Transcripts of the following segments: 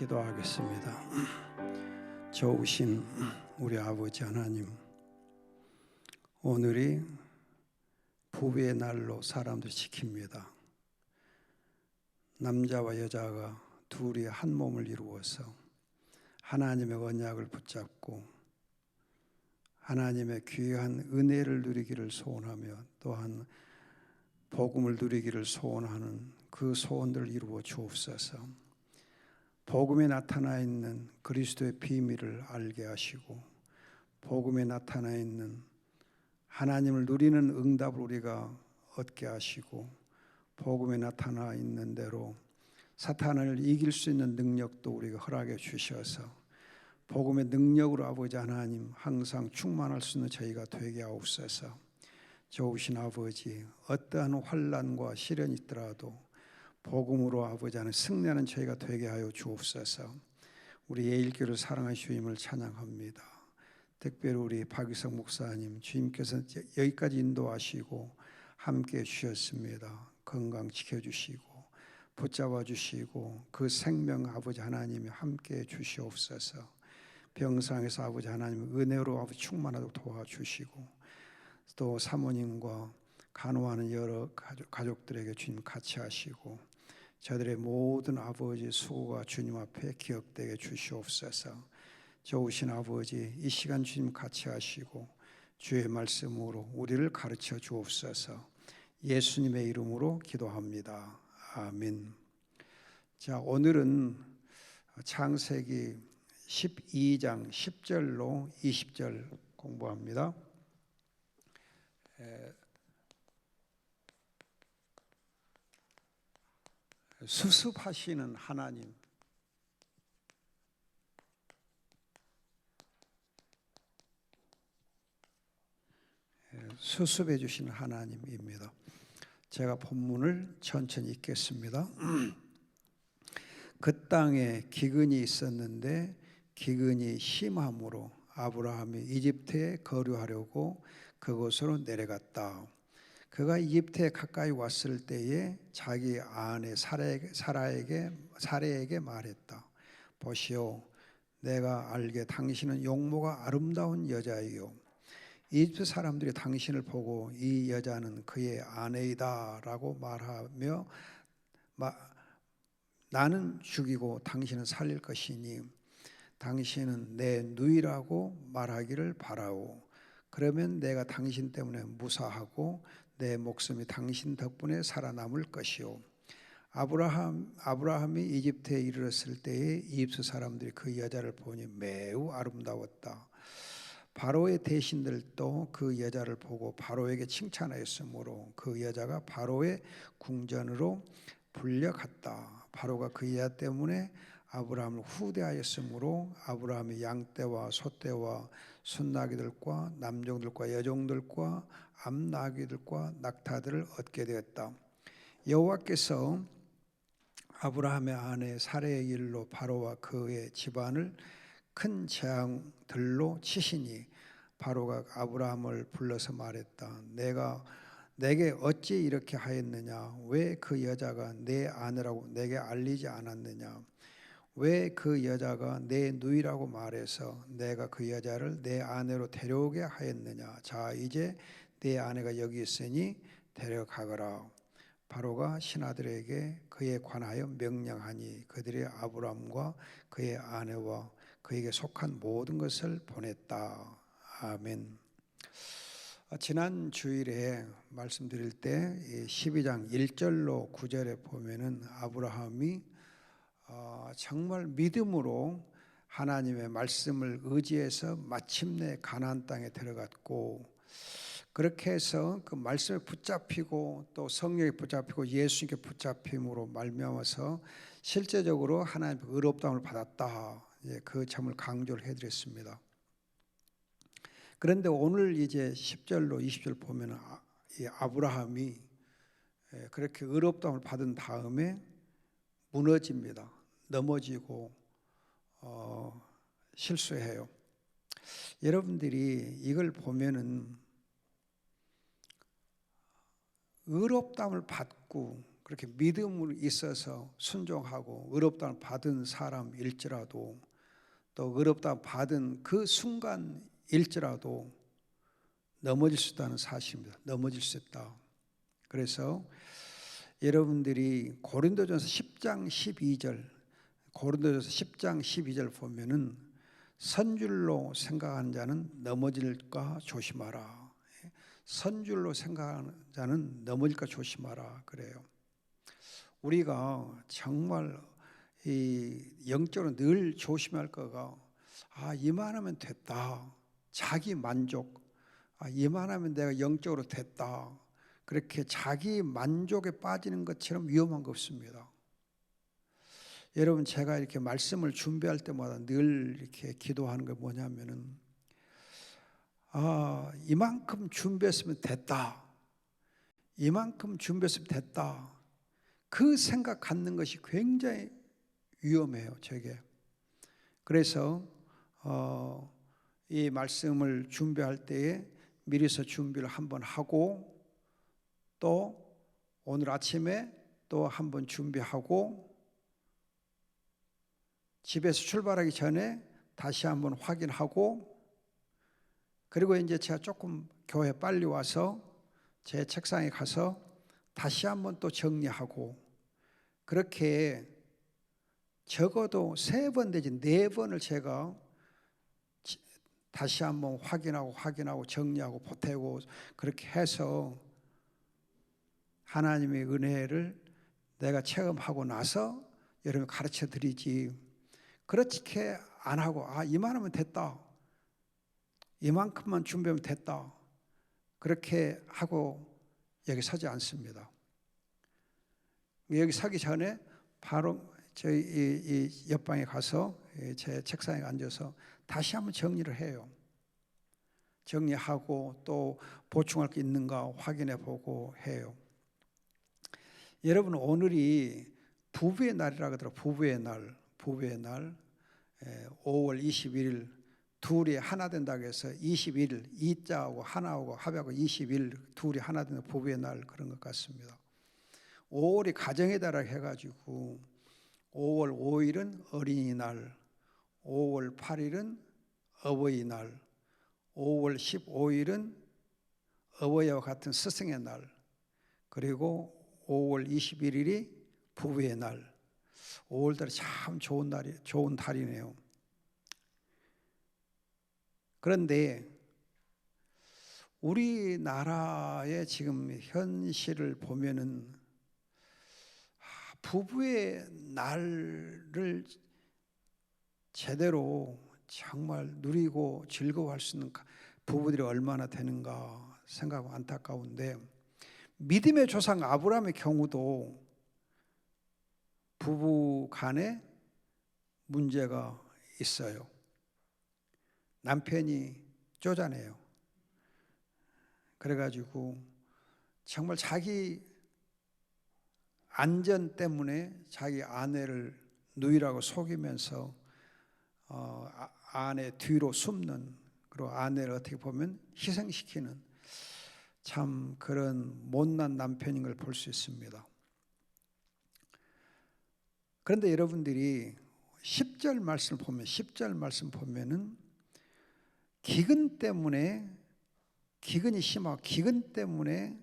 기도하겠습니다. 좋으신 우리 아버지 하나님, 오늘이 부부의 날로 사람들 지킵니다. 남자와 여자가 둘이 한 몸을 이루어서 하나님의 언약을 붙잡고 하나님의 귀한 은혜를 누리기를 소원하며 또한 복음을 누리기를 소원하는 그 소원들을 이루어 주옵소서. 복음에 나타나 있는 그리스도의 비밀을 알게 하시고 복음에 나타나 있는 하나님을 누리는 응답을 우리가 얻게 하시고 복음에 나타나 있는 대로 사탄을 이길 수 있는 능력도 우리가 허락해 주셔서 복음의 능력으로 아버지 하나님 항상 충만할 수 있는 저희가 되게 하옵소서. 좋으신 아버지, 어떠한 환난과 시련이 있더라도 복음으로 아버지 하나님 승리하는 저희가 되게 하여 주옵소서. 우리 예일교를 사랑하신 주님을 찬양합니다. 특별히 우리 박유석 목사님, 주님께서 여기까지 인도하시고 함께해 주셨습니다. 건강 지켜주시고 붙잡아 주시고 그 생명 아버지 하나님이 함께해 주시옵소서. 병상에서 아버지 하나님 은혜로 아버지 충만하도록 도와주시고 또 사모님과 간호하는 여러 가족들에게 주님 같이 하시고 저들의 모든 아버지 수고가 주님 앞에 기억되게 주시옵소서. 좋으신 아버지, 이 시간 주님 같이 하시고 주의 말씀으로 우리를 가르쳐 주옵소서. 예수님의 이름으로 기도합니다. 아멘. 자, 오늘은 창세기 12장 10절로 20절 공부합니다. 수습하시는 하나님, 수습해 주시는 하나님입니다. 제가 본문을 천천히 읽겠습니다. 그 땅에 기근이 있었는데 기근이 심함으로 아브라함이 이집트에 거류하려고 그곳으로 내려갔다. 그가 이집트에 가까이 왔을 때에 자기 아내 사라에게 말했다. 보시오, 내가 알게 당신은 용모가 아름다운 여자이요 이집트 사람들이 당신을 보고 이 여자는 그의 아내이다 라고 말하며 나는 죽이고 당신은 살릴 것이니 당신은 내 누이라고 말하기를 바라오. 그러면 내가 당신 때문에 무사하고 내 목숨이 당신 덕분에 살아남을 것이오. 아브라함이 이집트에 이르렀을 때에 이집트 사람들이 그 여자를 보니 매우 아름다웠다. 바로의 대신들도 그 여자를 보고 바로에게 칭찬하였으므로 그 여자가 바로의 궁전으로 불려갔다. 바로가 그 여자 때문에 아브라함을 후대하였으므로 아브라함이 양떼와 소떼와 순나귀들과 남종들과 여종들과 암나귀들과 낙타들을 얻게 되었다. 여호와께서 아브라함의 아내 사레의 일로 바로와 그의 집안을 큰 재앙들로 치시니 바로가 아브라함을 불러서 말했다. 내게 어찌 이렇게 하였느냐? 왜 그 여자가 내 아내라고 내게 알리지 않았느냐? 왜 그 여자가 내 누이라고 말해서 내가 그 여자를 내 아내로 데려오게 하였느냐? 자, 이제 내 아내가 여기 있으니 데려가거라. 바로가 신하들에게 그에 관하여 명령하니 그들이 아브라함과 그의 아내와 그에게 속한 모든 것을 보냈다. 아멘. 지난 주일에 말씀드릴 때 12장 1절로 9절에 보면은 아브라함이 정말 믿음으로 하나님의 말씀을 의지해서 마침내 가나안 땅에 들어갔고 그렇게 해서 그 말씀에 붙잡히고 또 성령에 붙잡히고 예수님께 붙잡힘으로 말미암아서 실제적으로 하나님의 의롭다함을 받았다. 그 점을 강조를 해드렸습니다. 그런데 오늘 이제 10절로 20절 보면 아브라함이 그렇게 의롭다함을 받은 다음에 무너집니다. 넘어지고 실수해요. 여러분들이 이걸 보면은 의롭다함을 받고 그렇게 믿음으로 있어서 순종하고 의롭다 받은 사람일지라도 또 의롭다 받은 그 순간일지라도 넘어질 수 있다는 사실입니다. 넘어질 수 있다. 그래서 여러분들이 고린도전서 10장 12절 고린도전서 10장 12절 보면은 선줄로 생각하는 자는 넘어질까 조심하라. 선줄로 생각하는 자는 넘어질까 조심하라 그래요. 우리가 정말 이 영적으로 늘 조심할 거가 이만하면 됐다. 자기 만족. 이만하면 내가 영적으로 됐다. 그렇게 자기 만족에 빠지는 것처럼 위험한 거 없습니다. 여러분 제가 이렇게 말씀을 준비할 때마다 늘 이렇게 기도하는 게 뭐냐면은 이만큼 준비했으면 됐다. 이만큼 준비했으면 됐다. 그 생각 갖는 것이 굉장히 위험해요, 저게. 그래서 이 말씀을 준비할 때에 미리서 준비를 한번 하고 또 오늘 아침에 또 한번 준비하고 집에서 출발하기 전에 다시 한번 확인하고 그리고 이제 제가 조금 교회 빨리 와서 제 책상에 가서 다시 한번 또 정리하고 그렇게 적어도 3번 내지 4번을 제가 다시 한번 확인하고 정리하고 보태고 그렇게 해서 하나님의 은혜를 내가 체험하고 나서 여러분 가르쳐 드리지 그렇게 안 하고 이만하면 됐다. 이만큼만 준비하면 됐다. 그렇게 하고 여기 서지 않습니다. 여기 서기 전에 바로 저희 이 옆방에 가서 제 책상에 앉아서 다시 한번 정리를 해요. 정리하고 또 보충할 게 있는가 확인해 보고 해요. 여러분 오늘이 부부의 날이라고 하더라고요. 부부의 날 5월 21일 둘이 하나 된다고 해서 21일 이자하고 하나하고 합하고 20일 둘이 하나 된다 부부의 날 그런 것 같습니다. 5월이 가정의 달이라고 해가지고 5월 5일은 어린이날 5월 8일은 어버이날 5월 15일은 어버이와 같은 스승의 날 그리고 5월 21일이 부부의 날 5월달이 참 좋은 달이네요. 그런데 우리나라의 지금 현실을 보면은 부부의 날을 제대로 정말 누리고 즐거워할 수 있는 부부들이 얼마나 되는가 생각하고 안타까운데 믿음의 조상 아브라함의 경우도 부부 간에 문제가 있어요. 남편이 쪼잔해요. 그래가지고 정말 자기 안전 때문에 자기 아내를 누이라고 속이면서 아내 뒤로 숨는 그리고 아내를 어떻게 보면 희생시키는 참 그런 못난 남편인 걸 볼 수 있습니다. 그런데 여러분들이 10절 말씀 보면은 기근이 심하고 기근 때문에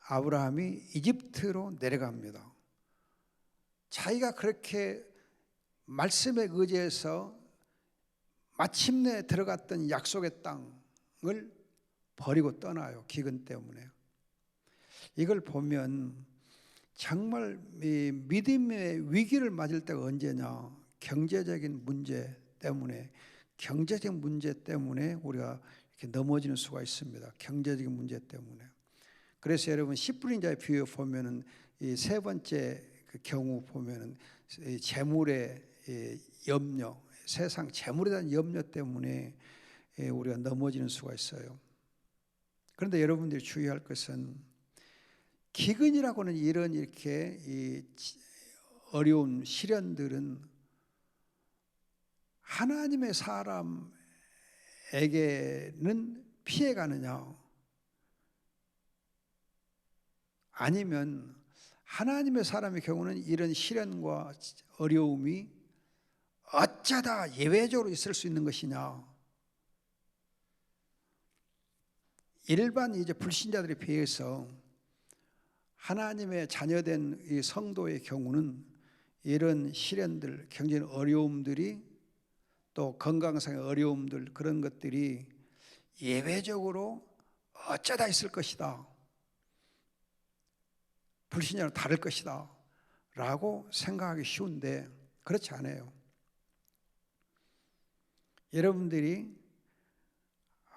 아브라함이 이집트로 내려갑니다. 자기가 그렇게 말씀에 의지해서 마침내 들어갔던 약속의 땅을 버리고 떠나요. 기근 때문에. 이걸 보면 정말 믿음의 위기를 맞을 때가 언제냐. 경제적인 문제 때문에 우리가 이렇게 넘어지는 수가 있습니다. 경제적인 문제 때문에. 그래서 여러분 10분인 자의 비유 보면은 이 3번째 그 경우 보면은 재물의 염려, 세상 재물에 대한 염려 때문에 우리가 넘어지는 수가 있어요. 그런데 여러분들이 주의할 것은 기근이라고는 이런 이렇게 이 어려운 시련들은 하나님의 사람에게는 피해가느냐 아니면 하나님의 사람의 경우는 이런 시련과 어려움이 어쩌다 예외적으로 있을 수 있는 것이냐? 일반 이제 불신자들에 비해서 하나님의 자녀된 이 성도의 경우는 이런 시련들, 경제적 어려움들이 또 건강상의 어려움들 그런 것들이 예외적으로 어쩌다 있을 것이다. 불신자는 다를 것이다 라고 생각하기 쉬운데 그렇지 않아요. 여러분들이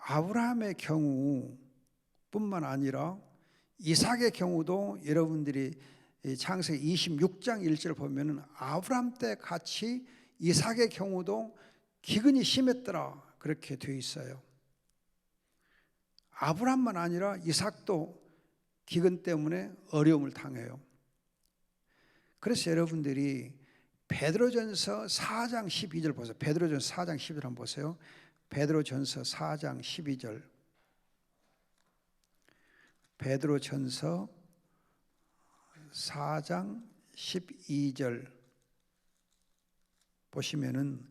아브라함의 경우뿐만 아니라 이삭의 경우도 여러분들이 창세기 26장 1절 보면은 아브라함 때 같이 이삭의 경우도 기근이 심했더라 그렇게 되어 있어요. 아브라함만 아니라 이삭도 기근 때문에 어려움을 당해요. 그래서 여러분들이 베드로전서 4장 12절 보세요. 베드로전서 4장 12절 한번 보세요. 베드로전서 4장 12절. 베드로전서 4장 12절 보시면은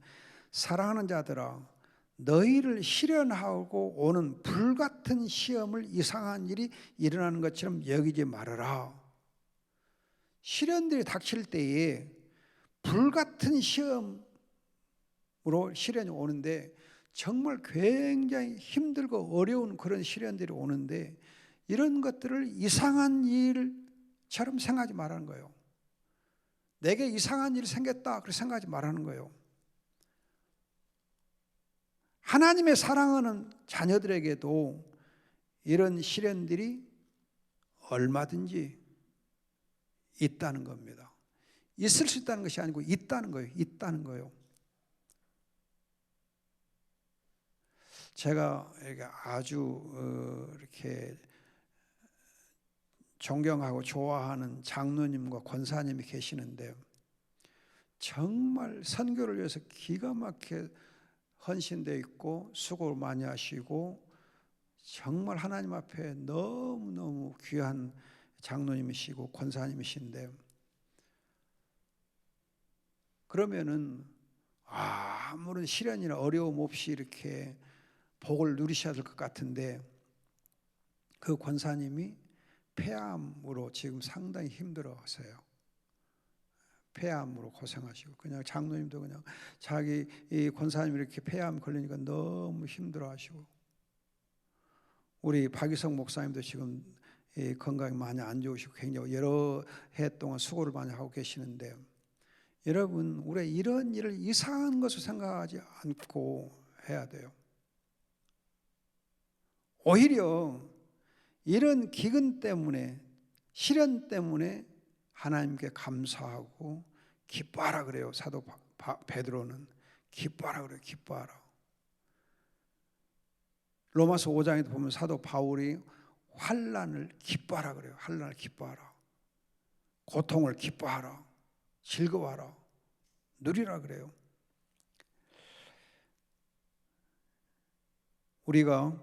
사랑하는 자들아 너희를 시련하고 오는 불같은 시험을 이상한 일이 일어나는 것처럼 여기지 말아라. 시련들이 닥칠 때에 불같은 시험으로 시련이 오는데 정말 굉장히 힘들고 어려운 그런 시련들이 오는데 이런 것들을 이상한 일처럼 생각하지 말라는 거예요. 내게 이상한 일이 생겼다 그렇게 생각하지 말라는 거예요. 하나님의 사랑하는 자녀들에게도 이런 시련들이 얼마든지 있다는 겁니다. 있을 수 있다는 것이 아니고 있다는 거예요. 있다는 거예요. 제가 아주 이렇게 존경하고 좋아하는 장로님과 권사님이 계시는데 정말 선교를 위해서 기가 막히게 헌신되어 있고 수고를 많이 하시고 정말 하나님 앞에 너무너무 귀한 장로님이시고 권사님이신데 그러면은 아무런 시련이나 어려움 없이 이렇게 복을 누리셔야 될 것 같은데 그 권사님이 폐암으로 지금 상당히 힘들어하세요. 폐암으로 고생하시고 그냥 장로님도 그냥 자기 이 권사님이 이렇게 폐암 걸리니까 너무 힘들어하시고 우리 박유성 목사님도 지금 건강이 많이 안 좋으시고 굉장히 여러 해 동안 수고를 많이 하고 계시는데 여러분 우리가 이런 일을 이상한 것으로 생각하지 않고 해야 돼요. 오히려 이런 기근 때문에 시련 때문에 하나님께 감사하고 기뻐하라 그래요. 사도 베드로는 기뻐하라 그래요. 기뻐하라. 로마서 5장에도 보면 사도 바울이 환난을 기뻐하라 그래요. 환난을 기뻐하라. 고통을 기뻐하라. 즐거워하라. 누리라 그래요. 우리가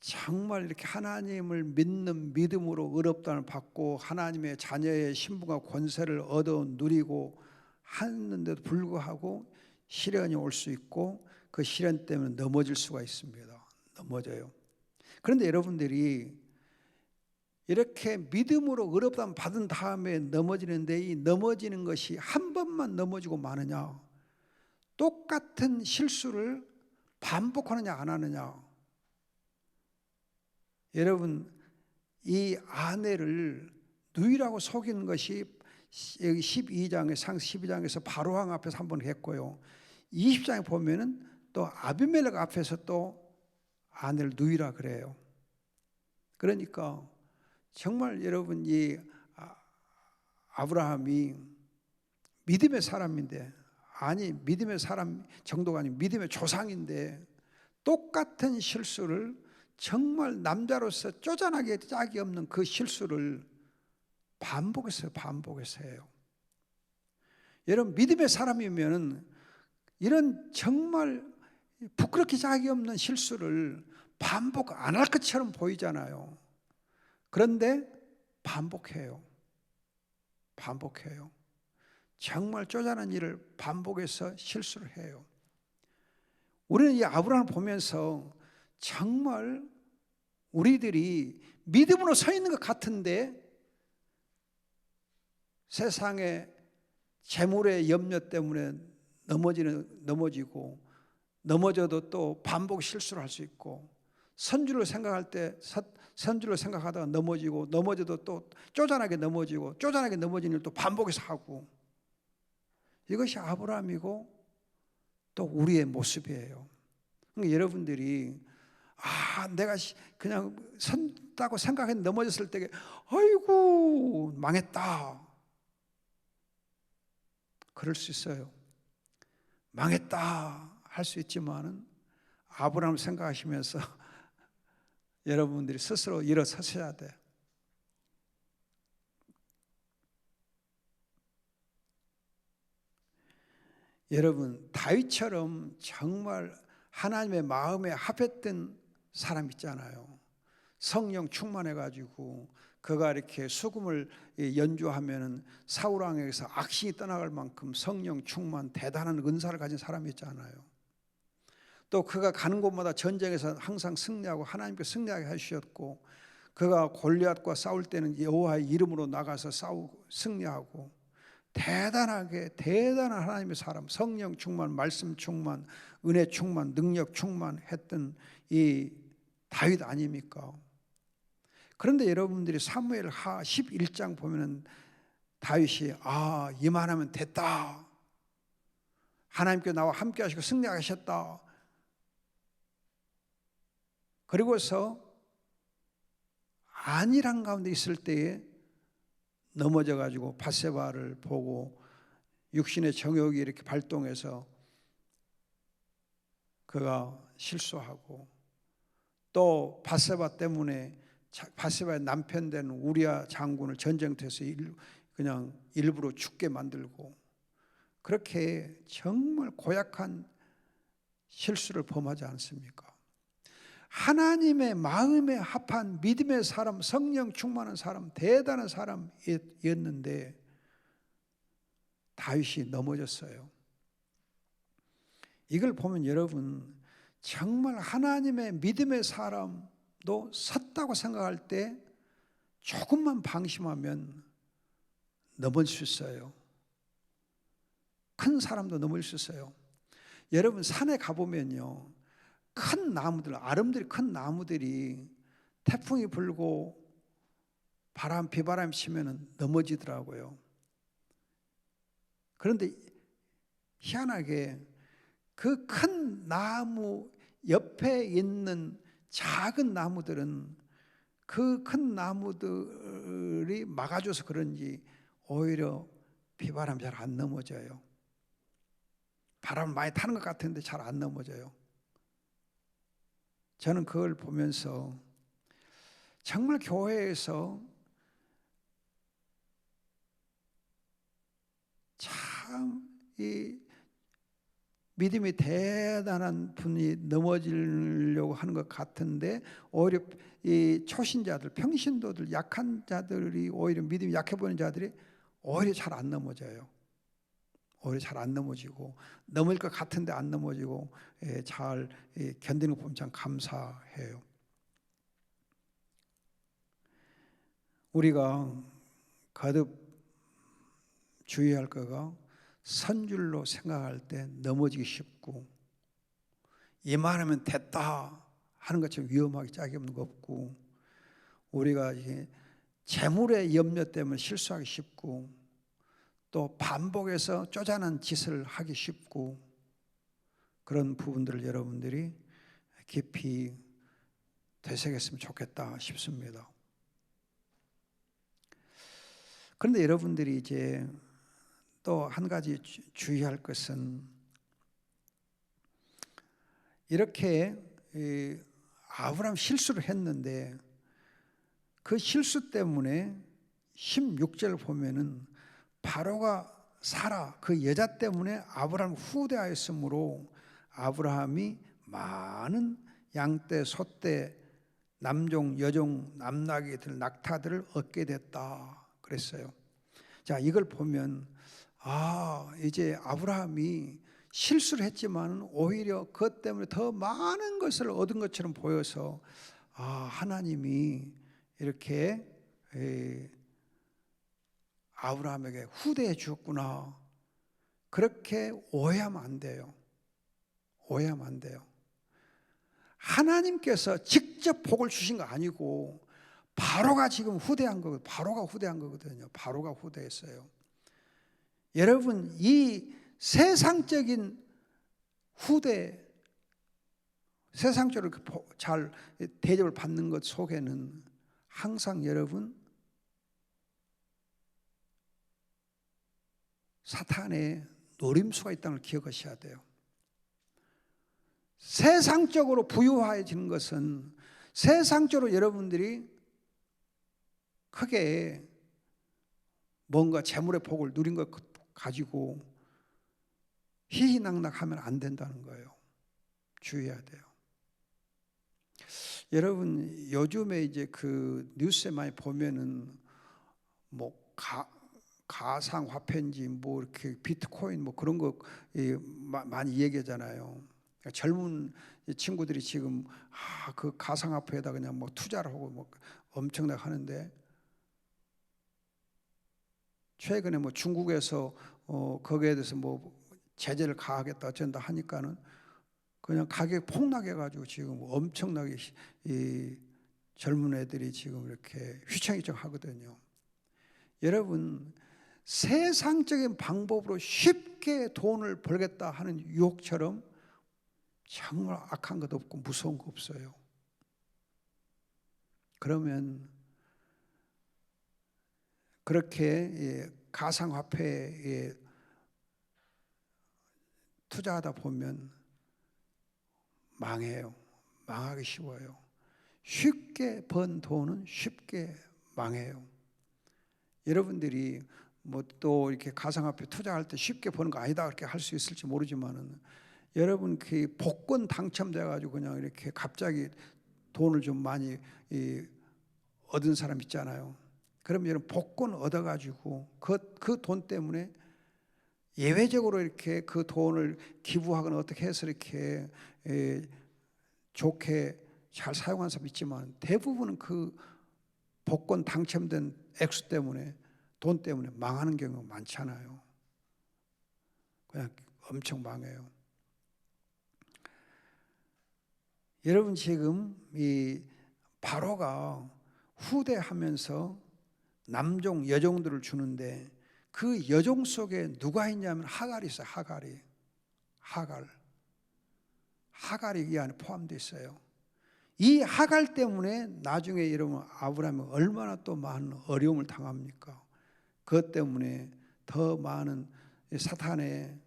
정말 이렇게 하나님을 믿는 믿음으로 의롭다함을 받고 하나님의 자녀의 신분과 권세를 얻어 누리고 하는데도 불구하고 시련이 올 수 있고 그 시련 때문에 넘어질 수가 있습니다. 넘어져요. 그런데 여러분들이 이렇게 믿음으로 의롭다함을 받은 다음에 넘어지는데 이 넘어지는 것이 한 번만 넘어지고 마느냐 똑같은 실수를 반복하느냐 안 하느냐 여러분 이 아내를 누이라고 속이는 것이 여기 12장에 상세 12장에서 바로왕 앞에서 한 번 했고요. 20장에 보면은 또 아비멜렉 앞에서 또 아내를 누이라 그래요. 그러니까 정말 여러분 이 아브라함이 믿음의 사람인데 아니 믿음의 사람 정도가 아니고 믿음의 조상인데 똑같은 실수를 정말 남자로서 쪼잔하게 짝이 없는 그 실수를 반복해서 해요. 여러분 믿음의 사람이면 이런 정말 부끄럽게 짝이 없는 실수를 반복 안 할 것처럼 보이잖아요. 그런데 반복해요. 반복해요. 정말 쪼잔한 일을 반복해서 실수를 해요. 우리는 이 아브라함을 보면서 정말 우리들이 믿음으로 서 있는 것 같은데 세상의 재물의 염려 때문에 넘어지고 넘어져도 또 반복 실수를 할 수 있고 선줄로 생각할 때 선줄로 생각하다가 넘어져도 또 쪼잔하게 넘어지는 일도 반복해서 하고 이것이 아브라함이고 또 우리의 모습이에요. 그러니까 여러분들이 내가 그냥 선다고 생각했는데 넘어졌을 때 아이고 망했다 그럴 수 있어요. 망했다 할 수 있지만은 아브라함을 생각하시면서 여러분들이 스스로 일어서셔야 돼. 여러분 다윗처럼 정말 하나님의 마음에 합했던 사람 있잖아요. 성령 충만해가지고 그가 이렇게 수금을 연주하면은 사울 왕에게서 악신이 떠나갈 만큼 성령 충만 대단한 은사를 가진 사람이 있잖아요. 또 그가 가는 곳마다 전쟁에서 항상 승리하고 하나님께 승리하게 하셨고 그가 골리앗과 싸울 때는 여호와의 이름으로 나가서 싸우고 승리하고 대단한 하나님의 사람, 성령 충만, 말씀 충만, 은혜 충만, 능력 충만했던 이 다윗 아닙니까? 그런데 여러분들이 사무엘하 11장 보면은 다윗이 이만하면 됐다. 하나님께 나와 함께 하시고 승리하셨다. 그리고서 안일한 가운데 있을 때에 넘어져 가지고 밧세바를 보고 육신의 정욕이 이렇게 발동해서 그가 실수하고 또 밧세바 때문에 밧세바의 남편 된 우리아 장군을 전쟁터에서 그냥 일부러 죽게 만들고 그렇게 정말 고약한 실수를 범하지 않습니까? 하나님의 마음에 합한 믿음의 사람, 성령 충만한 사람, 대단한 사람이었는데 다윗이 넘어졌어요. 이걸 보면 여러분 정말 하나님의 믿음의 사람도 섰다고 생각할 때 조금만 방심하면 넘어질 수 있어요. 큰 사람도 넘어질 수 있어요. 여러분 산에 가보면요 큰 나무들, 아름드리 큰 나무들이 태풍이 불고 비바람이 치면 넘어지더라고요. 그런데 희한하게 그 큰 나무 옆에 있는 작은 나무들은 그 큰 나무들이 막아줘서 그런지 오히려 비바람 잘 안 넘어져요. 바람 많이 타는 것 같은데 잘 안 넘어져요. 저는 그걸 보면서 정말 교회에서 참 이 믿음이 대단한 분이 넘어지려고 하는 것 같은데 오히려 이 초신자들, 평신도들, 약한 자들이 오히려 믿음이 약해 보이는 자들이 오히려 잘 안 넘어져요. 오히려 잘 안 넘어지고 넘어질 것 같은데 안 넘어지고 잘 견디는 거 보면 참 감사해요. 우리가 거듭 주의할 거가 선줄로 생각할 때 넘어지기 쉽고 이만하면 됐다 하는 것처럼 위험하게 짝이 없는 거 없고 우리가 재물의 염려 때문에 실수하기 쉽고 또 반복해서 쪼잔한 짓을 하기 쉽고 그런 부분들을 여러분들이 깊이 되새겼으면 좋겠다 싶습니다. 그런데 여러분들이 이제 또 한 가지 주의할 것은 이렇게 아브라함 실수를 했는데 그 실수 때문에 16절 보면은 바로가 사라 그 여자 때문에 아브라함 후대하였으므로 아브라함이 많은 양떼, 소떼, 남종, 여종, 남나귀들, 낙타들을 얻게 됐다 그랬어요. 자, 이걸 보면 이제 아브라함이 실수를 했지만 오히려 그것 때문에 더 많은 것을 얻은 것처럼 보여서 하나님이 이렇게 아브라함에게 후대해 주었구나. 그렇게 오해하면 안 돼요. 오해하면 안 돼요. 하나님께서 직접 복을 주신 거 아니고 바로가 지금 후대한 거거든요. 바로가 후대한 거거든요. 바로가 후대했어요. 여러분, 이 세상적인 후대, 세상적으로 잘 대접을 받는 것 속에는 항상 여러분 사탄의 노림수가 있다는 걸 기억하셔야 돼요. 세상적으로 부유해지는 것은 세상적으로 여러분들이 크게 뭔가 재물의 복을 누린 것 가지고 희희낙낙하면 안 된다는 거예요. 주의해야 돼요. 여러분, 요즘에 이제 그 뉴스에 많이 보면은 뭐 가상 화폐인지 뭐 이렇게 비트코인 뭐 그런 거 많이 얘기하잖아요. 젊은 친구들이 지금 그 가상화폐에다 그냥 뭐 투자를 하고 뭐 엄청나게 하는데, 최근에 뭐 중국에서 거기에 대해서 뭐 제재를 가하겠다 어쩐다 하니까는 그냥 가격 폭락해가지고 지금 엄청나게 이 젊은 애들이 지금 이렇게 휘청휘청 하거든요. 여러분, 세상적인 방법으로 쉽게 돈을 벌겠다 하는 유혹처럼 정말 악한 것 없고 무서운 거 없어요. 그러면 그렇게 가상화폐에 투자하다 보면 망해요. 망하기 쉬워요. 쉽게 번 돈은 쉽게 망해요. 여러분들이 뭐 또 이렇게 가상화폐 투자할 때 쉽게 버는 거 아니다 그렇게 할 수 있을지 모르지만은, 여러분 그 복권 당첨돼 가지고 그냥 이렇게 갑자기 돈을 좀 많이 얻은 사람 있잖아요. 그럼 여러분 복권 얻어 가지고 그 돈 때문에 예외적으로 이렇게 그 돈을 기부하거나 어떻게 해서 이렇게 좋게 잘 사용한 사람 있지만, 대부분은 그 복권 당첨된 액수 때문에, 돈 때문에 망하는 경우가 많잖아요. 그냥 엄청 망해요. 여러분, 지금 이 바로가 후대하면서 남종 여종들을 주는데 그 여종 속에 누가 있냐면 하갈이 있어요. 하갈이 이 안에 포함되어 있어요. 이 하갈 때문에 나중에 여러분 아브라함이 얼마나 또 많은 어려움을 당합니까? 그것 때문에 더 많은 사탄의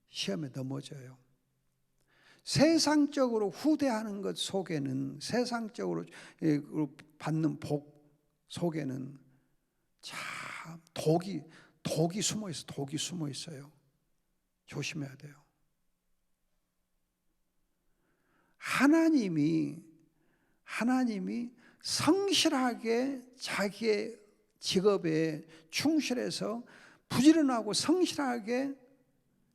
시험에 넘어져요. 세상적으로 후대하는 것 속에는, 세상적으로 받는 복 속에는 참 독이 숨어 있어요. 독이 숨어 있어요. 조심해야 돼요. 하나님이 성실하게 자기의 직업에 충실해서 부지런하고 성실하게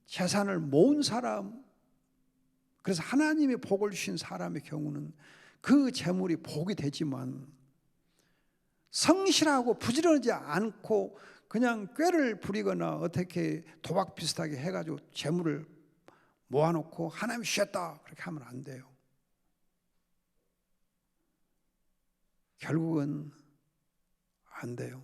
재산을 모은 사람, 그래서 하나님의 복을 주신 사람의 경우는 그 재물이 복이 되지만, 성실하고 부지런하지 않고 그냥 꾀를 부리거나 어떻게 도박 비슷하게 해가지고 재물을 모아놓고 하나님 쉬었다 그렇게 하면 안 돼요. 결국은 안 돼요.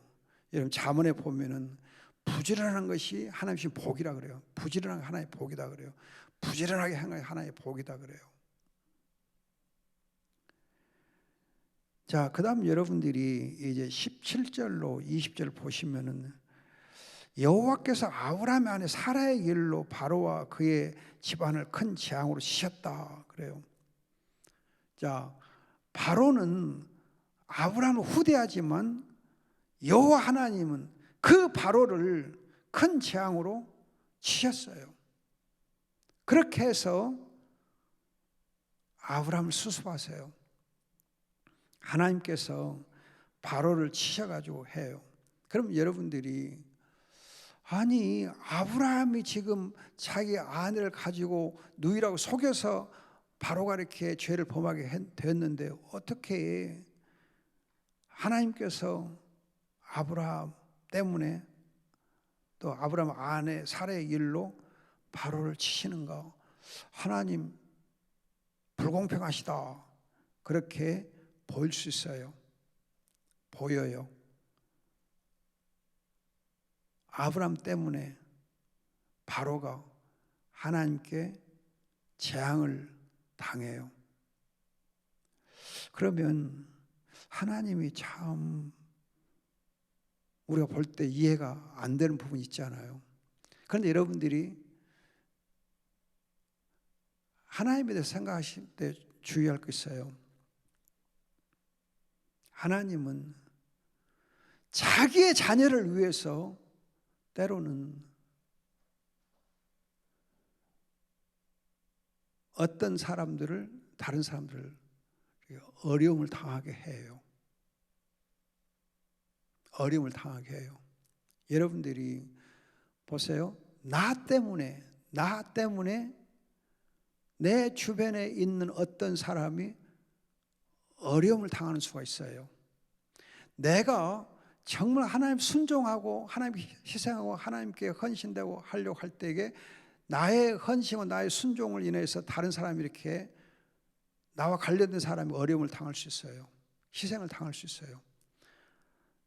여러분 잠언에 보면은 부지런한 것이 하나님 주신 복이라 그래요. 부지런한 하나의 복이다 그래요. 부지런하게 하는 하나의 복이다 그래요. 자, 그다음 여러분들이 이제 17절로 20절 보시면은 여호와께서 아브라함 안에 사라의 길로 바로와 그의 집안을 큰 재앙으로 치셨다 그래요. 자, 바로는 아브라함을 후대하지만 여호와 하나님은 그 바로를 큰 재앙으로 치셨어요. 그렇게 해서 아브라함을 수습하세요. 하나님께서 바로를 치셔가지고 해요. 그럼 여러분들이 아니 아브라함이 지금 자기 아내를 가지고 누이라고 속여서 바로가 이렇게 죄를 범하게 됐는데 어떻게 하나님께서 아브라함 때문에 또 아브라함 아내 사라의 일로 바로를 치시는가? 하나님 불공평하시다. 그렇게 보일 수 있어요. 보여요. 아브라함 때문에 바로가 하나님께 재앙을 당해요. 그러면 하나님이 참 우리가 볼 때 이해가 안 되는 부분이 있잖아요. 그런데 여러분들이 하나님에 대해서 생각하실 때 주의할 거 있어요. 하나님은 자기의 자녀를 위해서 때로는 어떤 사람들을, 다른 사람들을 어려움을 당하게 해요. 어려움을 당하게 해요. 여러분들이 보세요. 나 때문에 내 주변에 있는 어떤 사람이 어려움을 당하는 수가 있어요. 내가 정말 하나님 순종하고 하나님 희생하고 하나님께 헌신되고 하려고 할 때에 나의 헌신과 나의 순종을 인해서 다른 사람이 이렇게 나와 관련된 사람이 어려움을 당할 수 있어요. 희생을 당할 수 있어요.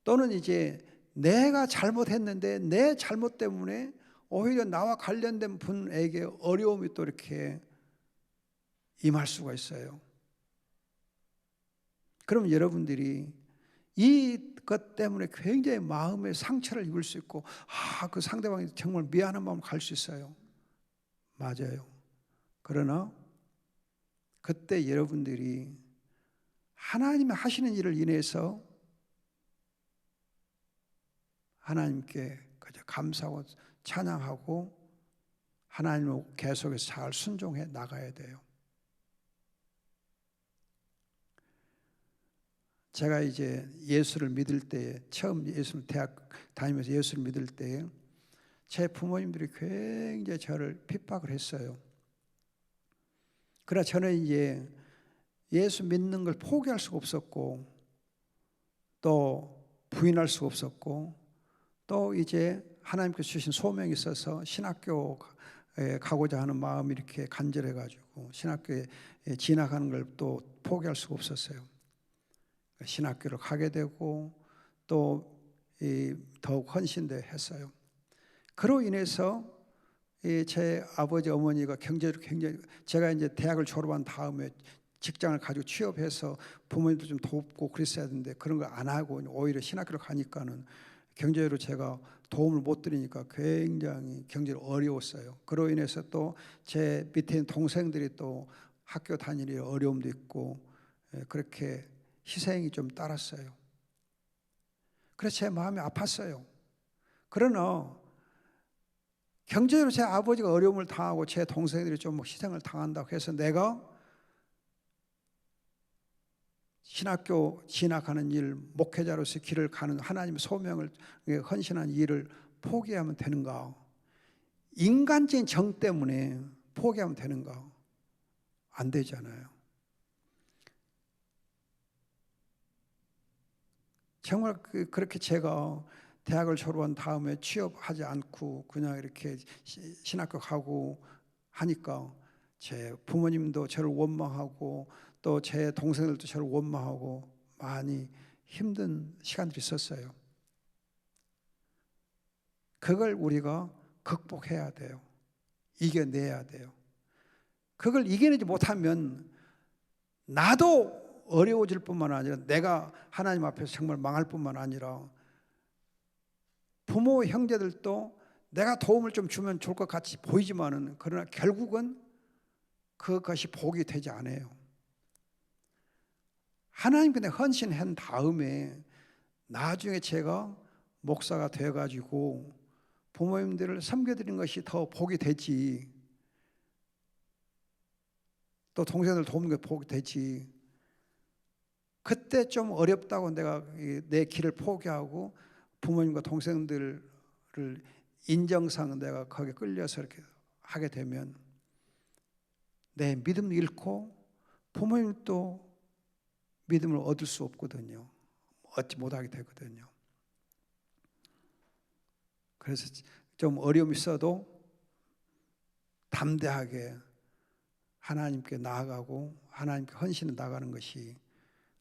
또는 이제 내가 잘못했는데 내 잘못 때문에 오히려 나와 관련된 분에게 어려움이 또 이렇게 임할 수가 있어요. 그럼 여러분들이 이것 때문에 굉장히 마음의 상처를 입을 수 있고 그 상대방이 정말 미안한 마음 갈 수 있어요. 맞아요. 그러나 그때 여러분들이 하나님이 하시는 일을 인해서 하나님께 그저 감사하고 찬양하고 하나님을 계속해서 잘 순종해 나가야 돼요. 제가 이제 예수를 믿을 때, 처음 예수를 대학 다니면서 예수를 믿을 때 제 부모님들이 굉장히 저를 핍박을 했어요. 그러나 저는 이제 예수 믿는 걸 포기할 수가 없었고 또 부인할 수가 없었고 또 이제 하나님께서 주신 소명이 있어서 신학교에 가고자 하는 마음이 이렇게 간절해가지고 신학교에 진학하는 걸 또 포기할 수가 없었어요. 신학교를 가게 되고 또 더욱 헌신되 했어요. 그로 인해서 제 아버지 어머니가 경제적으로 굉장히 제가 이제 대학을 졸업한 다음에 직장을 가지고 취업해서 부모님도 좀 돕고 그랬어야 되는데 그런 걸 안 하고 오히려 신학교를 가니까는 경제적으로 제가 도움을 못 드리니까 굉장히 경제로 어려웠어요. 그로 인해서 또 제 밑에 있는 동생들이 또 학교 다니는 어려움도 있고 그렇게 희생이 좀 따랐어요. 그래서 제 마음이 아팠어요. 그러나 경제적으로 제 아버지가 어려움을 당하고 제 동생들이 좀 희생을 당한다고 해서 내가 신학교 진학하는 일, 목회자로서 길을 가는 하나님의 소명을 헌신한 일을 포기하면 되는가? 인간적인 정 때문에 포기하면 되는가? 안 되잖아요. 정말 그렇게 제가 대학을 졸업한 다음에 취업하지 않고 그냥 이렇게 신학교 가고 하니까 제 부모님도 저를 원망하고 또 제 동생들도 저를 원망하고 많이 힘든 시간들이 있었어요. 그걸 우리가 극복해야 돼요. 이겨내야 돼요. 그걸 이겨내지 못하면 나도 어려워질 뿐만 아니라 내가 하나님 앞에서 정말 망할 뿐만 아니라 부모 형제들도 내가 도움을 좀 주면 좋을 것 같이 보이지만은 그러나 결국은 그것이 복이 되지 않아요. 하나님께 헌신한 다음에 나중에 제가 목사가 되어가지고 부모님들을 섬겨드리는 것이 더 복이 되지 또 동생들 도우는 게 복이 되지 그때 좀 어렵다고 내가 내 길을 포기하고 부모님과 동생들을 인정상 내가 거기에 끌려서 이렇게 하게 되면 내 믿음을 잃고 부모님도 믿음을 얻을 수 없거든요. 얻지 못하게 되거든요. 그래서 좀 어려움이 있어도 담대하게 하나님께 나아가고 하나님께 헌신해 나가는 것이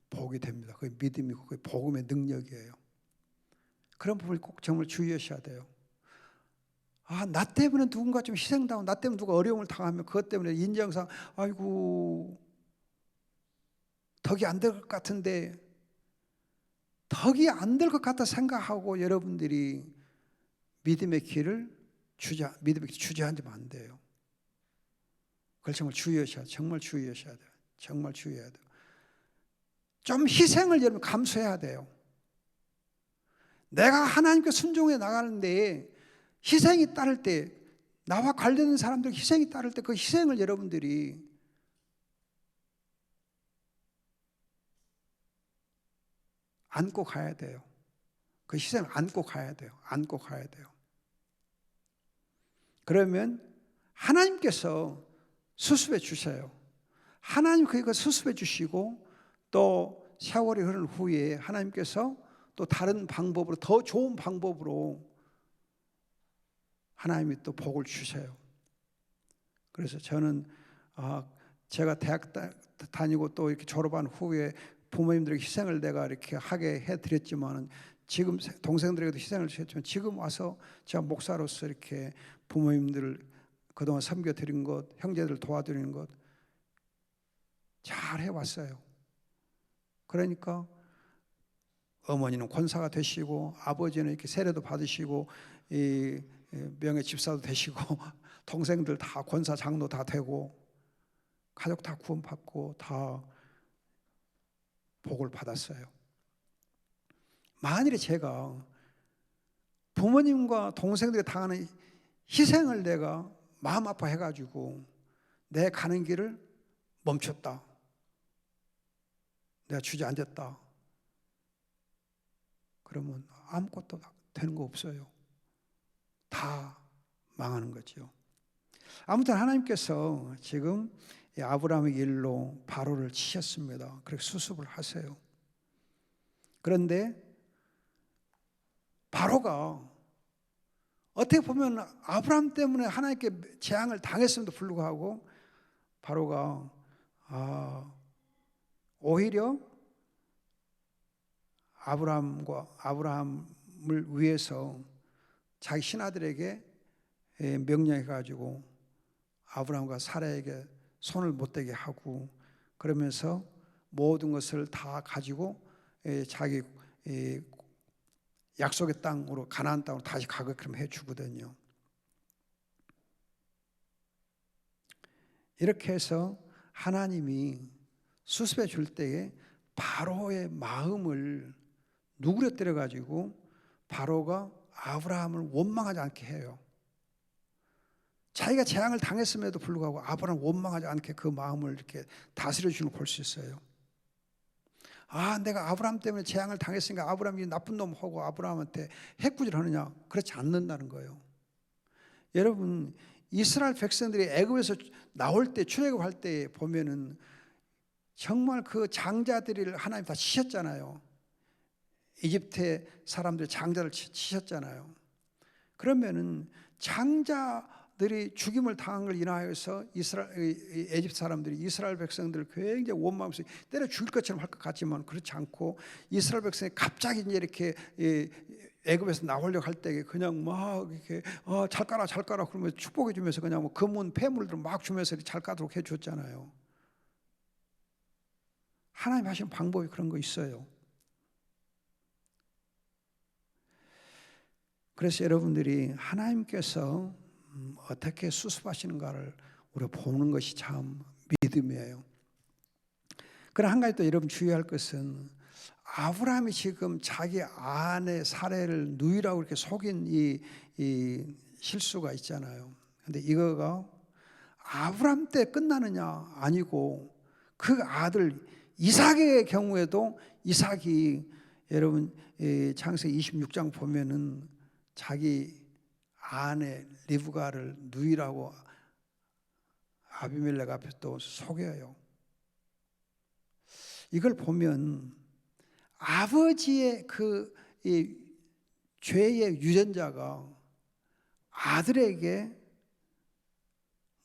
복이 됩니다. 그게 믿음이고 그게 복음의 능력이에요. 그런 부분을 꼭 정말 주의하셔야 돼요. 나 때문에 누군가 좀 희생당하고 나 때문에 누가 어려움을 당하면 그것 때문에 인정상 아이고 덕이 안 될 것 같은데 덕이 안 될 것 같다 생각하고 여러분들이 믿음의 길을 주저앉으면 안 돼요. 그걸 정말 주의하셔야 돼요. 정말 주의하셔야 돼요. 정말 주의해야 돼요. 좀 희생을 여러분 감수해야 돼요. 내가 하나님께 순종해 나가는데 희생이 따를 때, 나와 관련된 사람들 희생이 따를 때 그 희생을 여러분들이 안고 가야 돼요. 그 희생을 안고 가야 돼요. 안고 가야 돼요. 그러면 하나님께서 수습해 주셔요. 하나님 그거 수습해 주시고 또 세월이 흐른 후에 하나님께서 또 다른 방법으로 더 좋은 방법으로 하나님이 또 복을 주셔요. 그래서 저는 제가 대학 다니고 또 이렇게 졸업한 후에 부모님들에게 희생을 내가 이렇게 하게 해드렸지만 지금 동생들에게도 희생을 주셨지만 지금 와서 제가 목사로서 이렇게 부모님들을 그동안 섬겨드린 것, 형제들을 도와드리는 것 잘 해왔어요. 그러니까 어머니는 권사가 되시고 아버지는 이렇게 세례도 받으시고 이 명예 집사도 되시고 동생들 다 권사 장로 다 되고 가족 다 구원받고 다 복을 받았어요. 만일에 제가 부모님과 동생들이 당하는 희생을 내가 마음 아파해가지고 내 가는 길을 멈췄다, 내가 주저앉았다, 그러면 아무것도 되는 거 없어요. 다 망하는 거죠. 아무튼 하나님께서 지금 아브라함의 일로 바로를 치셨습니다. 그렇게 수습을 하세요. 그런데 바로가 어떻게 보면 아브라함 때문에 하나님께 재앙을 당했음에도 불구하고 바로가 오히려 아브라함을 위해서 자기 신하들에게 명령해가지고 아브라함과 사라에게 손을 못 대게 하고 그러면서 모든 것을 다 가지고 자기 약속의 땅으로 가나안 땅으로 다시 가게끔 해주거든요. 이렇게 해서 하나님이 수습해 줄 때에 바로의 마음을 누그러뜨려 가지고 바로가 아브라함을 원망하지 않게 해요. 자기가 재앙을 당했음에도 불구하고 아브라함을 원망하지 않게 그 마음을 이렇게 다스려 주는 걸 볼 수 있어요. 내가 아브라함 때문에 재앙을 당했으니까 아브라함이 나쁜 놈하고 아브라함한테 해꾸질하느냐? 그렇지 않는다는 거예요. 여러분, 이스라엘 백성들이 애굽에서 나올 때 출애굽할 때 보면은 정말 그 장자들을 하나님 다 치셨잖아요. 이집트 사람들 장자를 치셨잖아요. 그러면은 장자들이 죽임을 당한 걸 인하여서 에집트 사람들이 이스라엘 백성들을 굉장히 원망하면서 때려 죽일 것처럼 할 것 같지만 그렇지 않고 이스라엘 백성이 갑자기 이제 이렇게 애굽에서 나오려고 할 때 그냥 막 이렇게 잘 가라 잘 가라 그러면서 축복해 주면서 그냥 뭐 금은 폐물들 막 주면서 잘 가도록 해 줬잖아요. 하나님 하신 방법이 그런 거 있어요. 그래서 여러분들이 하나님께서 어떻게 수습하시는가를 우리가 보는 것이 참 믿음이에요. 그러나 한 가지 또 여러분 주의할 것은 아브라함이 지금 자기 아내 사례를 누이라고 이렇게 속인 이 실수가 있잖아요. 근데 이거가 아브라함 때 끝나느냐? 아니고 그 아들 이삭의 경우에도 이삭이 여러분 창세기 26장 보면은 자기 아내 리브가를 누이라고 아비멜렉 앞에서 또 속여요. 이걸 보면 아버지의 이 죄의 유전자가 아들에게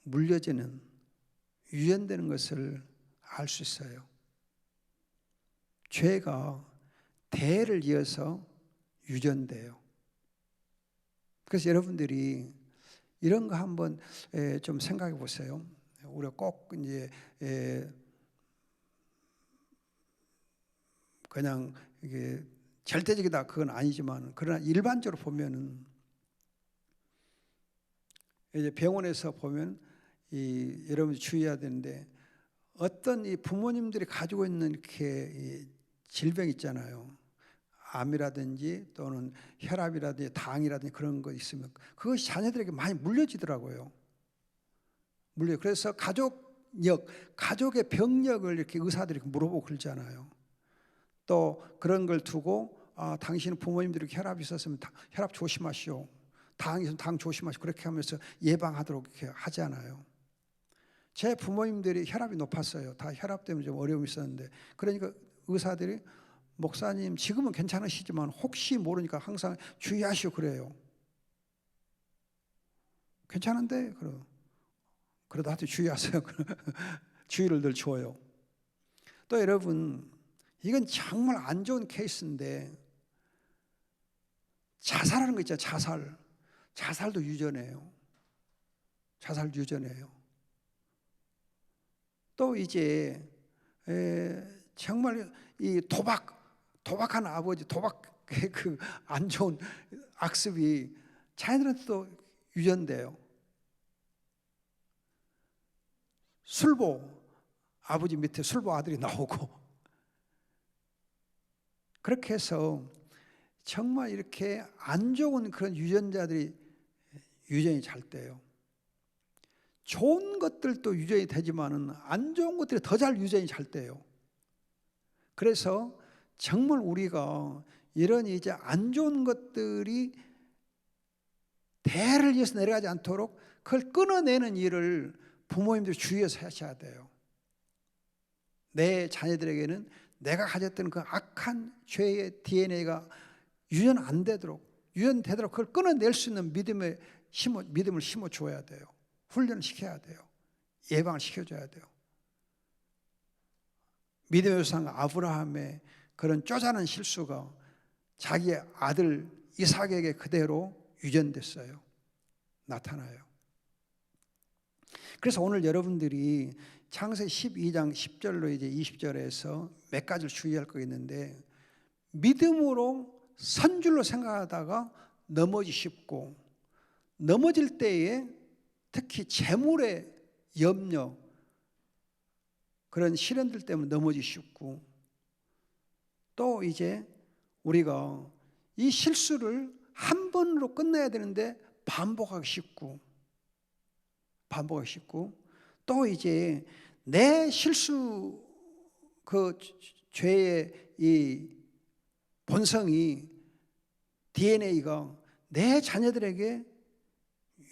물려지는, 유전되는 것을 알 수 있어요. 죄가 대를 이어서 유전돼요. 그래서 여러분들이 이런 거 한번 좀 생각해 보세요. 우리가 꼭 이제 그냥 이게 절대적이다 그건 아니지만, 그러나 일반적으로 보면은 이제 병원에서 보면 여러분이 주의해야 되는데, 어떤 이 부모님들이 가지고 있는 이렇게 이 질병 있잖아요. 암이라든지 또는 혈압이라든지 당이라든지 그런 거 있으면 그것이 자녀들에게 많이 물려지더라고요. 그래서 가족의 병력을 이렇게 의사들이 물어보고 그러잖아요. 또 그런 걸 두고 당신은 부모님들이 혈압이 있었으면 혈압 조심하시오, 당이 있으면 당 조심하시오, 그렇게 하면서 예방하도록 이렇게 하잖아요. 제 부모님들이 혈압이 높았어요. 다 혈압 때문에 좀 어려움이 있었는데, 그러니까 의사들이 목사님 지금은 괜찮으시지만 혹시 모르니까 항상 주의하시오 그래요. 괜찮은데? 그래도 하여튼 주의하세요. 주의를 늘 줘요. 또 여러분, 이건 정말 안 좋은 케이스인데, 자살하는 거 있잖아요. 자살도 유전해요. 자살 유전해요. 또 이제 정말 이 도박하는 아버지, 도박의 그 안 좋은 악습이 자녀들한테도 유전돼요. 술보 아버지 밑에 술보 아들이 나오고, 그렇게 해서 정말 이렇게 안 좋은 그런 유전자들이 유전이 잘 돼요. 좋은 것들도 유전이 되지만은 안 좋은 것들이 더 잘 유전이 잘 돼요. 그래서 정말 우리가 이런 이제 안 좋은 것들이 대를 이어서 내려가지 않도록 그걸 끊어내는 일을 부모님들이 주의해서 하셔야 돼요. 내 자녀들에게는 내가 가졌던 그 악한 죄의 DNA가 유전되도록 그걸 끊어낼 수 있는 믿음을 심어줘야 돼요. 훈련을 시켜야 돼요. 예방을 시켜줘야 돼요. 믿음의 조상 아브라함의 그런 쪼잔한 실수가 자기의 아들 이삭에게 그대로 유전됐어요. 나타나요. 그래서 오늘 여러분들이 창세기 12장 10절로 이제 20절에서 몇 가지를 주의할 거 있는데, 믿음으로 선 줄로 생각하다가 넘어지기 쉽고, 넘어질 때에 특히 재물의 염려, 그런 시련들 때문에 넘어지기 쉽고, 또 이제 우리가 이 실수를 한 번으로 끝내야 되는데 반복하기 쉽고, 또 이제 내 실수, 그 죄의 이 본성이, DNA가 내 자녀들에게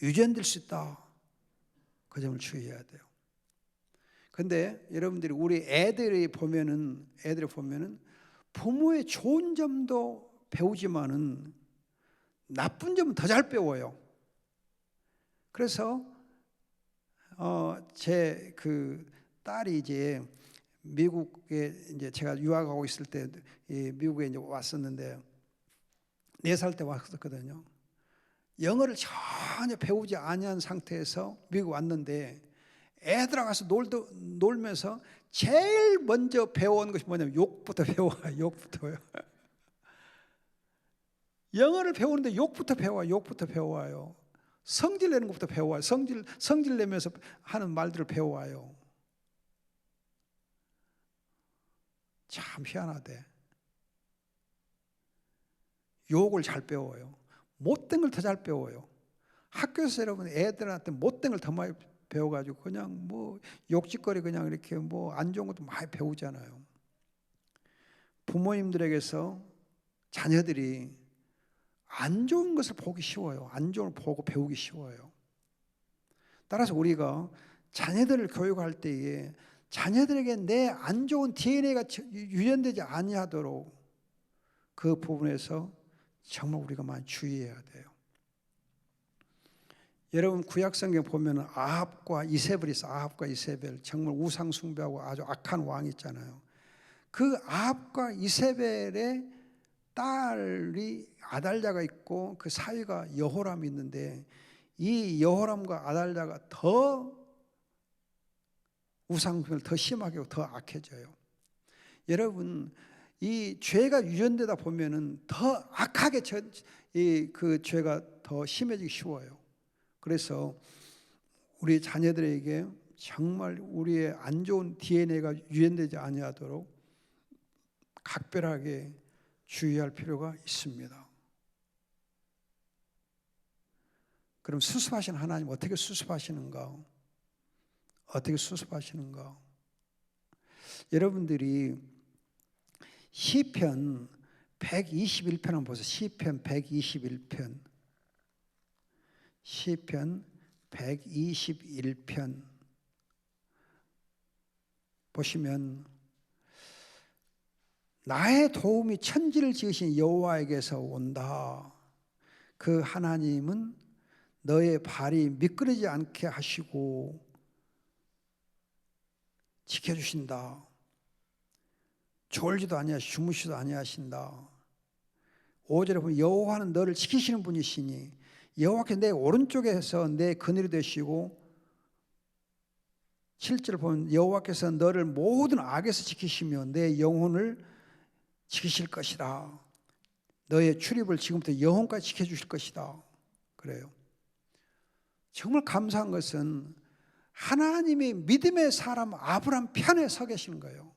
유전될 수 있다. 그 점을 주의해야 돼요. 근데 여러분들이 우리 애들이 보면은 부모의 좋은 점도 배우지만은 나쁜 점은 더 잘 배워요. 그래서 제 그 딸이 이제 미국에 이제 제가 유학하고 있을 때 미국에 이제 왔었는데 4살 때 왔었거든요. 영어를 전혀 배우지 아니한 상태에서 미국 왔는데, 애들하고 가서 놀면서 제일 먼저 배워온 것이 뭐냐면 욕부터 배워요. 욕부터요. 영어를 배우는데 욕부터 배워요. 성질 내는 것부터 배워요. 성질 내면서 하는 말들을 배워요. 참 희한하대. 욕을 잘 배워요. 못된 걸 더 잘 배워요. 학교에서 여러분 애들한테 못된 걸 더 많이 배워가지고 그냥 뭐 욕짓거리 그냥 이렇게 뭐 안 좋은 것도 많이 배우잖아요. 부모님들에게서 자녀들이 안 좋은 것을 보기 쉬워요. 안 좋은 걸 보고 배우기 쉬워요. 따라서 우리가 자녀들을 교육할 때에 자녀들에게 내 안 좋은 DNA가 유전되지 아니하도록 그 부분에서 정말 우리가 많이 주의해야 돼요. 여러분 구약성경 보면 아합과 이세벨이 있어. 아합과 이세벨 정말 우상 숭배하고 아주 악한 왕이 있잖아요. 그 아합과 이세벨의 딸이 아달랴가 있고 그 사위가 여호람이 있는데 이 여호람과 아달랴가 더 우상숭배를 더 심하게 하고 더 악해져요. 여러분 이 죄가 유전되다 보면은 더 악하게 그 죄가 더 심해지기 쉬워요. 그래서 우리 자녀들에게 정말 우리의 안 좋은 DNA가 유전되지 아니하도록 각별하게 주의할 필요가 있습니다. 그럼 수습하시는 하나님 어떻게 수습하시는가? 어떻게 수습하시는가? 여러분들이 시편 121편 한번 보세요. 시편 121편. 시편 121편 보시면 나의 도움이 천지를 지으신 여호와에게서 온다. 그 하나님은 너의 발이 미끄러지지 않게 하시고 지켜주신다. 졸지도 아니하시고 주무시도 아니하신다. 5절에 보면 여호와는 너를 지키시는 분이시니 여호와께서 내 오른쪽에서 내 그늘이 되시고 7절을 보면 여호와께서 너를 모든 악에서 지키시며 내 영혼을 지키실 것이다. 너의 출입을 지금부터 영혼까지 지켜주실 것이다. 그래요. 정말 감사한 것은 하나님이 믿음의 사람 아브라함 편에 서 계시는 거예요.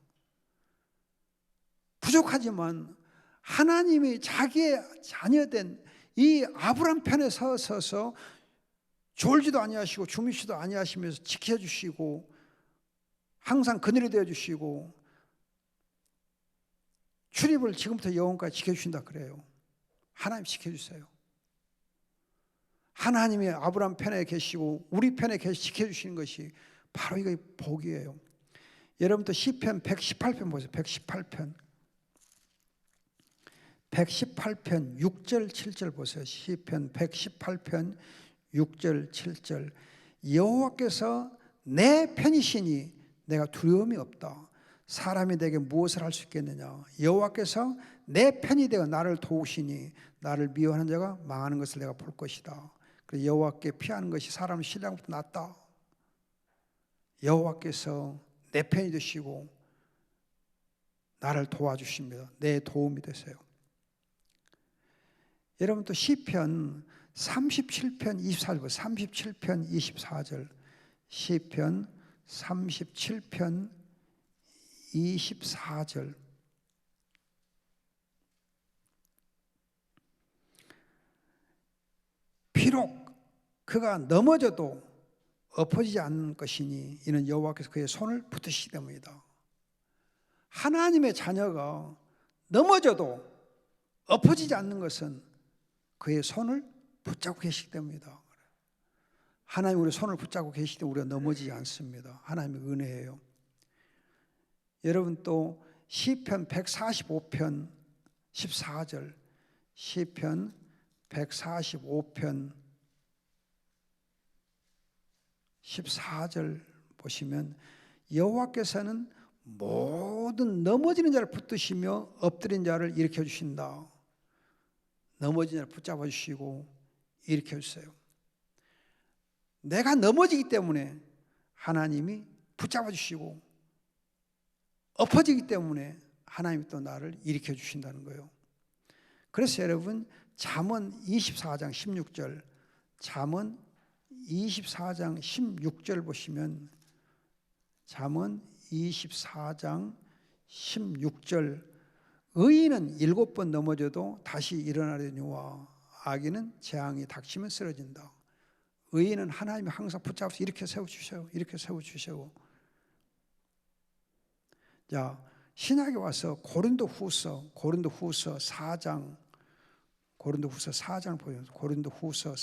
부족하지만 하나님이 자기의 자녀된 이 아브라함 편에 서서 졸지도 아니하시고 주무시도 아니하시면서 지켜주시고 항상 그늘이 되어주시고 출입을 지금부터 영원까지 지켜주신다 그래요. 하나님 지켜주세요. 하나님이 아브라함 편에 계시고 우리 편에 지켜주시는 것이 바로 이거 복이에요. 여러분도 시편 118편 보세요. 118편 6절 7절 보세요. 시편 118편 6절 7절 여호와께서 내 편이시니 내가 두려움이 없다. 사람이 내게 무엇을 할 수 있겠느냐. 여호와께서 내 편이 되어 나를 도우시니 나를 미워하는 자가 망하는 것을 내가 볼 것이다. 그래서 여호와께 피하는 것이 사람 신랑부터 낫다. 여호와께서 내 편이 되시고 나를 도와주십니다. 내 도움이 되세요. 여러분 또 시편 37편 24절 37편 24절 시편 37편 24절 비록 그가 넘어져도 엎어지지 않는 것이니 이는 여호와께서 그의 손을 붙드시기 때문이다. 하나님의 자녀가 넘어져도 엎어지지 않는 것은 그의 손을 붙잡고 계시기 때문이다. 하나님 우리 손을 붙잡고 계시기 때문에 우리가 넘어지지 않습니다. 하나님의 은혜예요. 여러분 또 시편 145편 14절 시편 145편 14절 보시면 여호와께서는 모든 넘어지는 자를 붙드시며 엎드린 자를 일으켜 주신다. 넘어진 자를 붙잡아 주시고 일으켜 주세요. 내가 넘어지기 때문에 하나님이 붙잡아 주시고 엎어지기 때문에 하나님이 또 나를 일으켜 주신다는 거예요. 그래서 여러분 잠언 24장 16절 잠언 24장 16절 보시면 잠언 24장 16절 의인은 7번 넘어져도 다시 일어나려니와 악인은 재앙이 닥치면 쓰러진다. 의인은 하나님이 항상 붙잡아서 이렇게 세워주셔요. 이렇게 세워주셔요. 자, 신약에 와서 고린도후서 4장 고린도후서 4장을 보여요. 고린도후서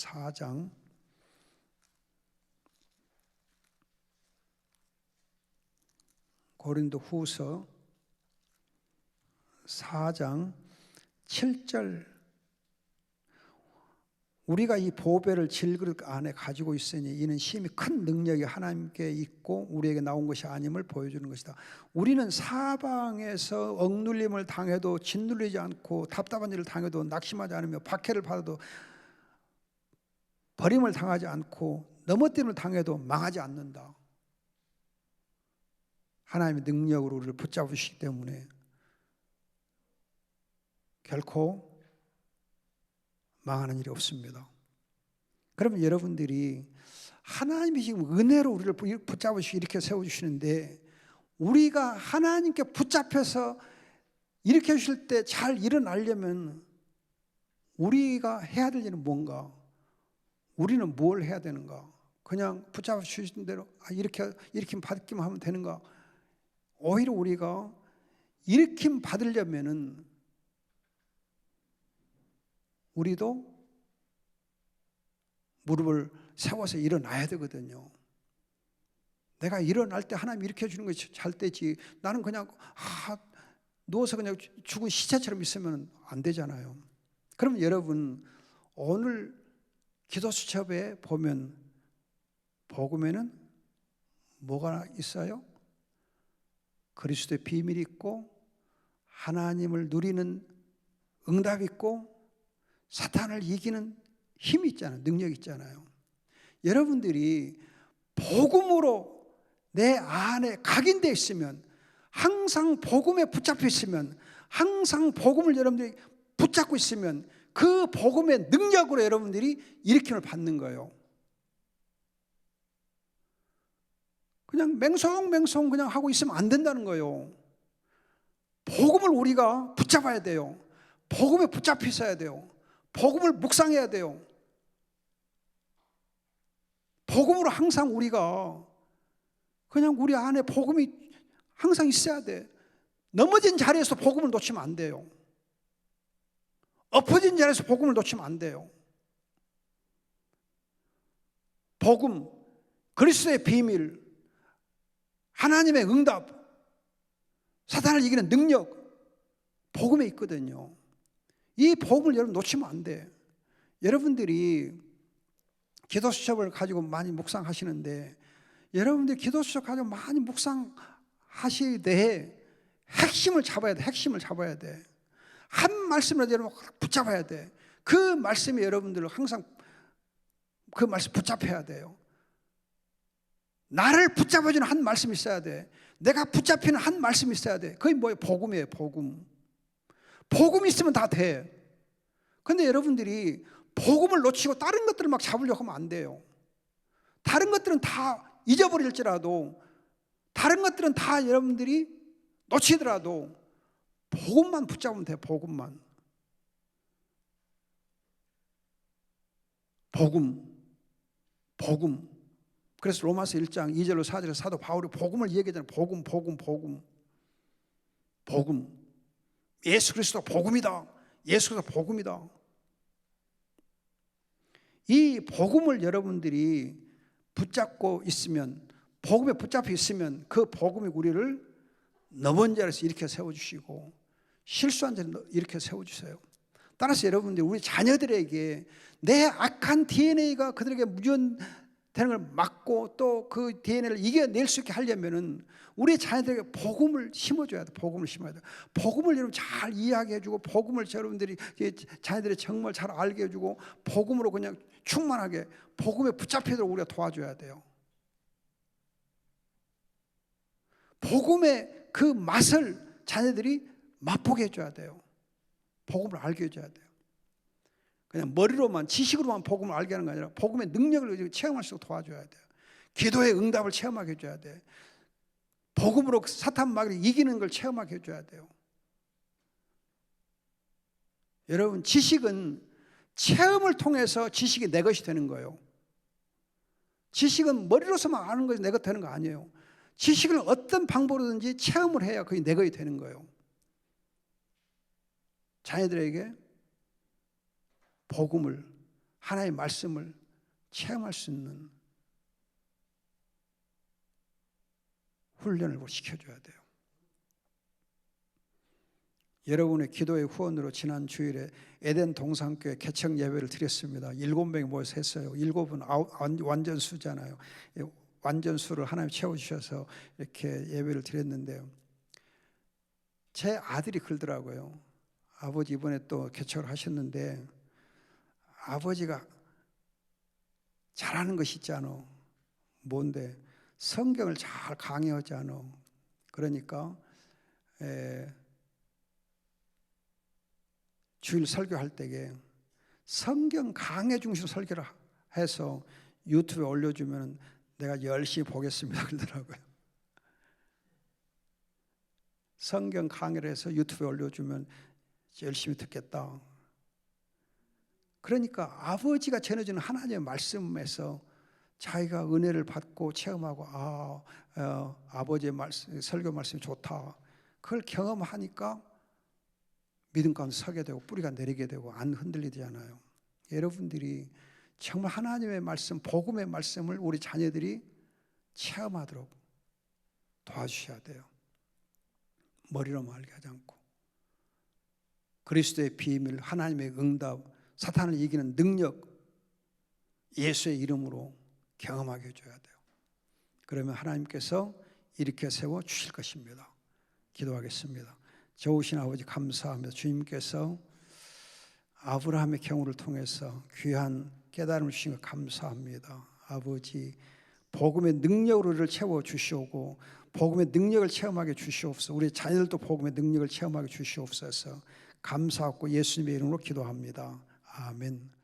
4장 7절, 우리가 이 보배를 질그릇 안에 가지고 있으니 이는 심히 큰 능력이 하나님께 있고 우리에게 나온 것이 아님을 보여주는 것이다. 우리는 사방에서 억눌림을 당해도 짓눌리지 않고, 답답한 일을 당해도 낙심하지 않으며, 박해를 받아도 버림을 당하지 않고, 넘어짐을 당해도 망하지 않는다. 하나님의 능력으로 우리를 붙잡으시기 때문에 결코 망하는 일이 없습니다. 그러면 여러분들이 하나님이 지금 은혜로 우리를 붙잡으시고 이렇게 세워주시는데, 우리가 하나님께 붙잡혀서 일으켜 주실 때 잘 일어나려면 우리가 해야 될 일은 뭔가? 우리는 뭘 해야 되는가? 그냥 붙잡아 주신 대로 이렇게 일으킴 받기만 하면 되는가? 오히려 우리가 일으킴 받으려면은 우리도 무릎을 세워서 일어나야 되거든요. 내가 일어날 때 하나님 일으켜 주는 것이 잘 되지, 나는 그냥 누워서 그냥 죽은 시체처럼 있으면 안 되잖아요. 그럼 여러분, 오늘 기도 수첩에 보면 복음에는 뭐가 있어요? 그리스도의 비밀이 있고, 하나님을 누리는 응답이 있고, 사탄을 이기는 힘이 있잖아요. 능력이 있잖아요. 여러분들이 복음으로 내 안에 각인되어 있으면, 항상 복음에 붙잡혀 있으면, 항상 복음을 여러분들이 붙잡고 있으면 그 복음의 능력으로 여러분들이 일으킴을 받는 거예요. 그냥 맹송맹송 그냥 하고 있으면 안 된다는 거예요. 복음을 우리가 붙잡아야 돼요. 복음에 붙잡혀 있어야 돼요. 복음을 묵상해야 돼요. 복음으로 항상 우리가 그냥 우리 안에 복음이 항상 있어야 돼. 넘어진 자리에서 복음을 놓치면 안 돼요. 엎어진 자리에서 복음을 놓치면 안 돼요. 복음, 그리스도의 비밀, 하나님의 응답, 사탄을 이기는 능력, 복음에 있거든요. 이 복음을 여러분 놓치면 안 돼. 여러분들이 기도 수첩을 가지고 많이 묵상하시는데, 여러분들이 기도 수첩 가지고 많이 묵상하실 때 핵심을 잡아야 돼. 핵심을 잡아야 돼. 한 말씀이라도 여러분 붙잡아야 돼. 그 말씀이 여러분들을 항상 그 말씀 붙잡혀야 돼요. 나를 붙잡아주는 한 말씀이 있어야 돼. 내가 붙잡히는 한 말씀이 있어야 돼. 그게 뭐예요? 복음이에요. 복음. 복음이 있으면 다 돼. 근데 여러분들이 복음을 놓치고 다른 것들을 막 잡으려고 하면 안 돼요. 다른 것들은 다 잊어버릴지라도, 다른 것들은 다 여러분들이 놓치더라도 복음만 붙잡으면 돼요. 복음만. 복음. 그래서 로마서 1장 2절로 4절에 사도 바울이 복음을 얘기하잖아요. 복음. 예수 그리스도 복음이다. 예수 그리스도 복음이다. 이 복음을 여러분들이 붙잡고 있으면, 복음에 붙잡혀 있으면 그 복음이 우리를 넘어진 자리에서 이렇게 세워주시고, 실수한 자리에서 이렇게 세워주세요. 따라서 여러분들, 우리 자녀들에게 내 악한 DNA가 그들에게 무전되는 걸 막고 또 그 DNA를 이겨낼 수 있게 하려면은 우리 자녀들에게 복음을 심어줘야 돼. 복음을 심어야 돼. 복음을 여러분 잘 이해하게 해주고, 복음을 여러분들이 자녀들이 정말 잘 알게 해주고, 복음으로 그냥 충만하게 복음에 붙잡히도록 우리가 도와줘야 돼요. 복음의 그 맛을 자녀들이 맛보게 해줘야 돼요. 복음을 알게 해줘야 돼요. 그냥 머리로만, 지식으로만 복음을 알게 하는 게 아니라 복음의 능력을 체험할 수 있도록 도와줘야 돼요. 기도의 응답을 체험하게 해줘야 돼요. 복음으로 사탄 마귀를 이기는 걸 체험하게 해줘야 돼요. 여러분, 지식은 체험을 통해서 지식이 내 것이 되는 거예요. 지식은 머리로서만 아는 것이 내 것 되는 거 아니에요. 지식을 어떤 방법으로든지 체험을 해야 그게 내 것이 되는 거예요. 자녀들에게 복음을, 하나님의 말씀을 체험할 수 있는 훈련을 시켜줘야 돼요. 여러분의 기도의 후원으로 지난 주일에 에덴 동산교회 개척 예배를 드렸습니다. 7명이 모여서 했어요. 7은 완전수잖아요. 완전수를 하나님 채워주셔서 이렇게 예배를 드렸는데요. 제 아들이 그러더라고요. 아버지 이번에 또 개척을 하셨는데 아버지가 잘하는 것이 있잖아. 뭔데? 성경을 잘 강의하잖아. 그러니까 주일 설교할 때에 성경 강해 중심 설교를 해서 유튜브에 올려주면 내가 열심히 보겠습니다 그러더라고요. 성경 강의를 해서 유튜브에 올려주면 열심히 듣겠다. 그러니까 아버지가 전해주는 하나님의 말씀에서 자기가 은혜를 받고 체험하고 아버지의 말씀, 설교 말씀이 좋다. 그걸 경험하니까 믿음 가운데 서게 되고 뿌리가 내리게 되고 안 흔들리잖아요. 여러분들이 정말 하나님의 말씀, 복음의 말씀을 우리 자녀들이 체험하도록 도와주셔야 돼요. 머리로만 알게 하지 않고 그리스도의 비밀, 하나님의 응답, 사탄을 이기는 능력 예수의 이름으로 경험하게 해줘야 돼요. 그러면 하나님께서 일으켜 세워 주실 것입니다. 기도하겠습니다. 좋으신 아버지 감사합니다. 주님께서 아브라함의 경우를 통해서 귀한 깨달음을 주신 것 감사합니다. 아버지 복음의 능력으로 우리를 채워주시오고 복음의 능력을 체험하게 주시옵소서. 우리 자녀들도 복음의 능력을 체험하게 주시옵소서. 감사하고 예수님의 이름으로 기도합니다. 아멘.